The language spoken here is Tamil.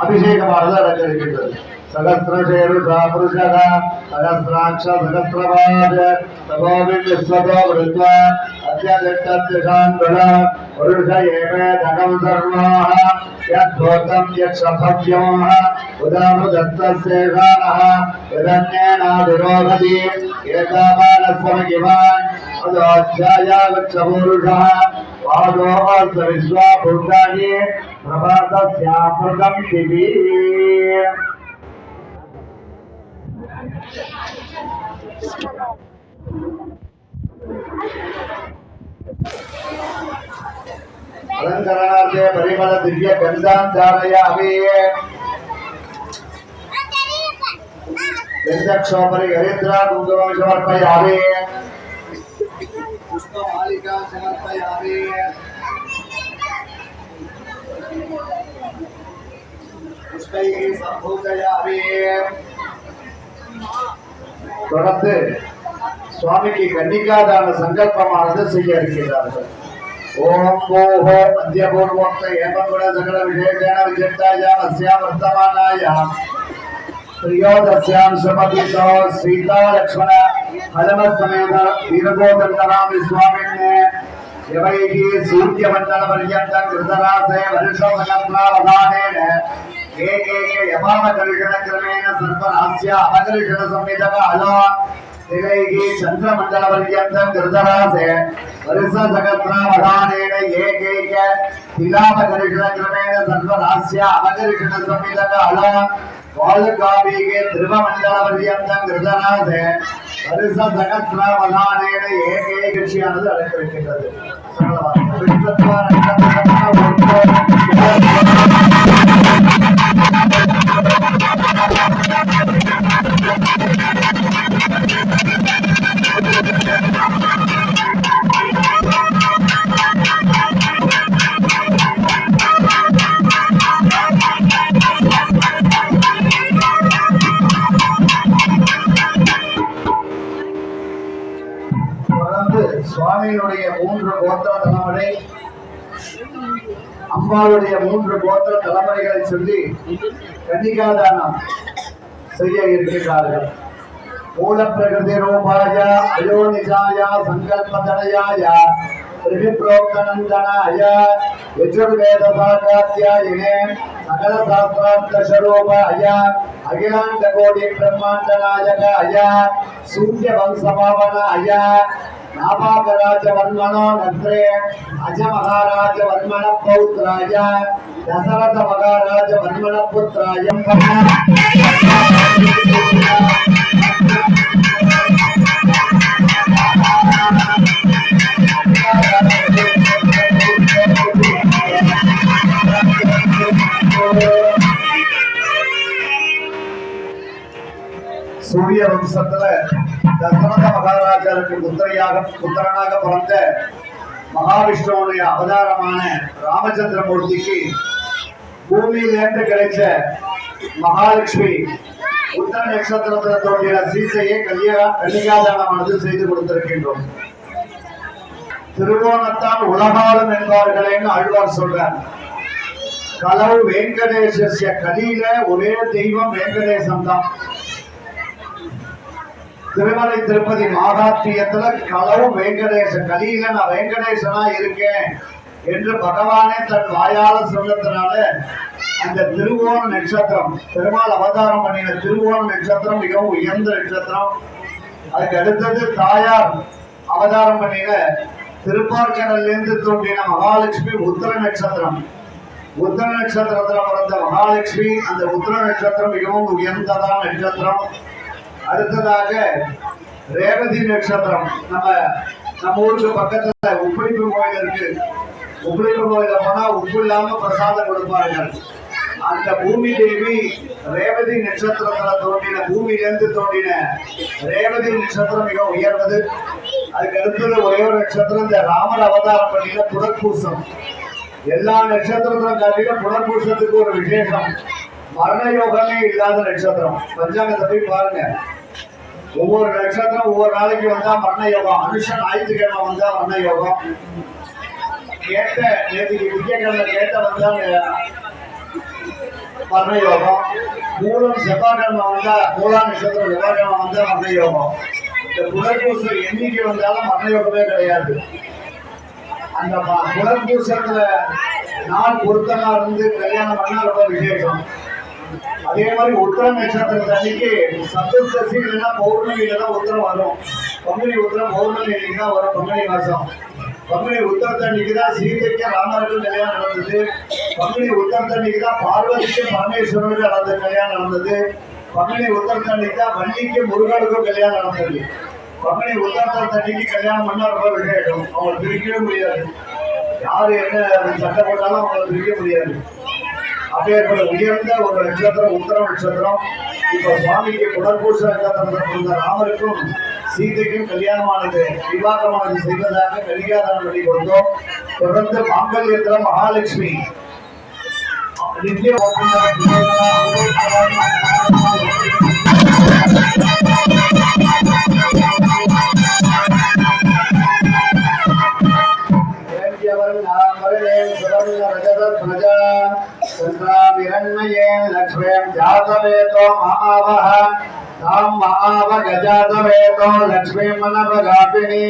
அபிஷேகமானது நடந்திருக்கின்றது. சகஸ்ரசேருஷா புருஷக சகஸ்ராட்ச சகஸ்ரபாத தபோவின் விஸ்வதோ விருத்வா அத்யதிஷ்டத்யசான் பல புருஷ ஏவே தகம் சர்வாஹ யத்பூதம் யக்ஷபவ்யோஹ உதாமுதத்தசேஷானஹ யதன்யேனாதிரோகதி ஏகாபாலஸ்வமகிவான் அதோச்சாயாவச்சபூருஷः பாதோऽஸ்த விஸ்வா பூதானி பிரபாதஸ்யாமிருதம் திவி. अलंकरणार्थे परिमल दिव्य गंधान् धारयामि. गन्धक्षोपरि हरिद्रा कुङ्कुमं समर्पयामि. पुष्पमालिकां समर्पयामि. पुष्पैः सम्पूजयामि. தொடர்ந்து சுவாமிக்கு கன்னிகாதான சங்கல்பமானது செய்ய இருக்கிறார்கள். ஓம் பூஹோ மத்தியபூர்வோக்த ஏவங்குண சகல விசேஷேன விசிஷ்டாயாம் அஸ்யாம் வர்த்தமானாயாம் பிரியோதஸ்யாம் ஸ்ரமதிதோ சீதா லக்ஷ்மண ஹனுமத்சமேத வீரகோதண்டராமி சுவாமின்னே யவைகி சூர்யமண்டல பர்யந்தம் கிருதராசே வருஷோபகத்னாவதானேன ஏகேகே யமாமகரிஷண கிரமேண சர்வநாஸ்ய அமகரிஷண சம்மிதக அலோ திரைகி சந்திரமண்டல பர்யந்தம் கிருதராசே வருஷசகத்னாவதானேன ஏகேக திலாமகரிஷண கிரமேண சர்வநாஸ்ய அமகரிஷண சம்மிதக அலோ வாழுகாபிகே திருவமண்டல பர்யந்தம் கிருதராசே வருஷசகத்னாவதானேன ஏகேக ரிஷியானது அழைத்திருக்கின்றது. சுவாமியுடைய 3 கோத்திர தலைமுறை, அம்பாளுடைய 3 கோத்திர தலைமுறைகளை சொல்லி கன்னிகாதானம் செய்ய இருக்கிறார்கள். மூல பிரகிருதி ரூபாய அயோனிஜாய சங்கல்பதனயாய பிரவிப்ரோக்தனந்தனாய யஜுர்வேத சாகாத்யாயினே சகல சாஸ்திரார்த்த ஸ்வரூபாய அகிலாண்ட கோடி பிரம்மாண்ட நாயகாய சூரிய வம்சபாவனாய நாபாகராஜ வன்மனோ நத்ரே அஜ மகாராஜ வன்மன பௌத்ராய தசரத மகாராஜ வன்மன புத்ராயம் சூரிய வம்சத்துல தசரத மகாராஜருக்கு புத்திரனாக பிறந்த மகாவிஷ்ணுவுடைய அவதாரமான ராமச்சந்திரமூர்த்திக்கு பூமியிலிருந்து கிடைச்ச மகாலட்சுமி உத்தர நட்சத்திரத்துல தோன்றிய சீதையை கன்னிகாதானமானது செய்து கொடுத்திருக்கின்றோம். திருவோணத்தான் உலகாலும் என்பார்களேன்னு ஆழ்வார் சொல்றார். கலவு வெங்கடேச கலியில ஒரே தெய்வம் வெங்கடேசன் தான். திருமலை திருப்பதி மகாத்மியத்துல களவு வெங்கடேச கலியில நான் வெங்கடேசனா இருக்கேன் என்று பகவானே தன் வாயால சொன்னதுனால அந்த திருவோண நட்சத்திரம், பெருமாள் அவதாரம் பண்ணின திருவோண நட்சத்திரம் மிகவும் உயர்ந்த நட்சத்திரம். அதுக்கு அடுத்தது தாயார் அவதாரம் பண்ணின திருப்பார்கடல்ல இருந்து தோன்றின மகாலட்சுமி உத்தர நட்சத்திரம். உத்தர நட்சத்திரத்துல பிறந்த மகாலட்சுமி, அந்த உத்தர நட்சத்திரம் மிகவும் உயர்ந்ததான நட்சத்திரம். அடுத்ததாக ரேவதி நட்சத்திரம். நம்ம ஊருக்கு பக்கத்துல உப்பிலிப்பு கோயில் இருக்கு. உப்பிலிப்பு கோயில போனா உப்பு இல்லாம பிரசாதம் கொடுப்பார்கள். அந்த பூமி தேவி ரேவதி நட்சத்திரத்துல தோன்றின, பூமியிலிருந்து தோன்றின ரேவதி நட்சத்திரம் மிக உயர்ந்தது. அதுக்கு அடுத்தது ஒரே ஒரு நட்சத்திரம், இந்த ராமர் அவதாரம் பண்ணின புனர்பூசம். எல்லா நட்சத்திரத்திலும் காட்டில புனர்பூசத்துக்கு ஒரு விசேஷம். மரண யோகமே இல்லாத நட்சத்திரம். பஞ்சாங்கத்தை போய் பாருங்க. ஒவ்வொரு நட்சத்திரம் ஒவ்வொரு நாளைக்கு வந்தா மரண யோகம். அனுஷன் ஞாயிற்றுக்கிழமை வந்தா மரண யோகம். நேற்றுக்கு திங்கக்கிழமை வந்தா வர்ண யோகம். மூலம் செவ்வாய்க்கிழமை வந்தா மூலா நட்சத்திரம் செவ்வாய்க்கிழமை வந்தா வர்ண யோகம். இந்த புனர்பூச எண்ணிக்கை வந்தாலும் வர்ண யோகமே கிடையாது. அந்த புனர்பூசத்துல நாள் பொருத்தமா இருந்து கல்யாணம் பண்ணா ரொம்ப விசேஷம். அதே மாதிரி உத்தர நட்சத்திரத்து அன்னைக்கு சதுர்தசி இல்லைன்னா பௌர்ணமியில தான் உத்தரம் வரும். பங்குனி உத்தரம் பௌர்ணமி அன்னைக்கு தான் வரும். பங்குனி மாசம் பங்குனி உத்தரத்தன்னைக்கு தான் சீதைக்கு ராமருக்கும் கல்யாணம் நடந்தது. பங்குனி உத்தரத்தன்னைக்கு தான் பார்வதிக்கு பரமேஸ்வரனுக்கு நடந்த கல்யாணம் நடந்தது. பங்குனி உத்தரத்தன்னைக்கு தான் வள்ளிக்கு முருகனுக்கும் கல்யாணம் நடந்தது. பங்குனி உத்தரத்தன்னைக்கு கல்யாணம் பண்ணா ரொம்ப விசேஷம். அவங்களை பிரிக்கவே முடியாது. யாரு என்ன சட்டை போட்டாலும் அவங்களை பிரிக்க முடியாது. அப்பேற்பட உயர்ந்த ஒரு நட்சத்திரம் உத்தர நட்சத்திரம். இப்ப சுவாமிக்கு புனர்பூச நட்சத்திரம் ராமருக்கும் சீதைக்கும் கல்யாணமானது விவாகமானது செய்வதாக கலிகாதாரம் வழி கொடுத்தோம். தொடர்ந்து மாங்கல்யத்திரம் மகாலட்சுமி गजातवेतो लक्ष्मी मनपगापिनी